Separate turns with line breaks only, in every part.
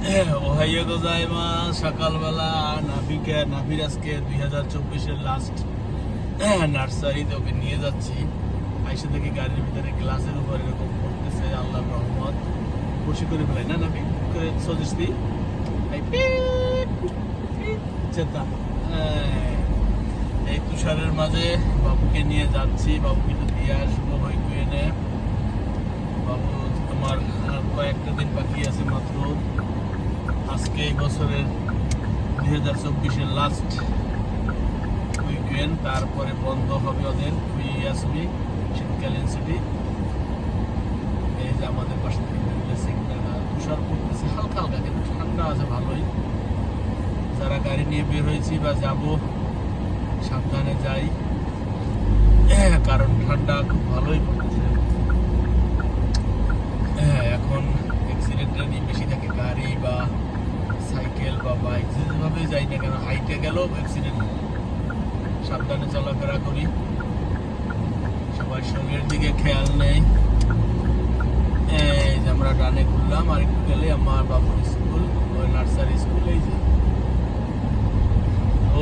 Ohio গোজাইমাস। সকালবেলা নাভির আজকে 2024-এর লাস্ট নার্সারিতে ওকে নিয়ে যাচ্ছি। আইসা দেখি গাড়ির ভিতরে গ্লাসের উপর এরকম পড়তেছে, আল্লাহর রহমত। খুশি করে ফেলাই না নাভি করে সজেস্তি এই তুষারের মাঝে বাবুকে নিয়ে যাচ্ছি। বাবুকে তো দিয়ে আসবো হইকুয়েনে। বাবু তোমার কয়েকটা দিন বাকি আছে মাত্র। আজকে এই বছরের 2024-এর লাস্ট উইকেন্ড, তারপরে বন্ধ হবে ওদের ফ্রি আসবি শীতকালীন ছুটি। এই যে আমাদের পাশে তুষার পড়তেছে হালকা হালকা, কিন্তু ঠান্ডা আছে ভালোই। যারা গাড়ি নিয়ে বের হয়েছি বা যাব সাবধানে যাই, কারণ ঠান্ডা খুব ভালোই পড়তেছে। এখন অ্যাক্সিডেন্টের বেশি থাকে, গাড়ি বা সাইকেল বা বাইক যেভাবে যাই না কেন, হাইটে গেলেও অ্যাক্সিডেন্ট। সাবধানে চলাফেরা করি, সবার শরীরের দিকে খেয়াল নেই। এই যে আমরা ডানে ঘুরলাম, আর একটু গেলে আমার বাবুর স্কুল, ওই নার্সারি স্কুল। এই যে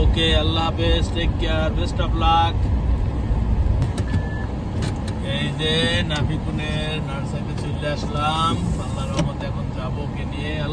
ওকে, আল্লাহ হাফেজ, take care, best of luck. এই যে নাভিকুনের নার্সারিতে চলে আসলাম, আল্লাহর রহমতে এখন যাবো ওকে নিয়ে।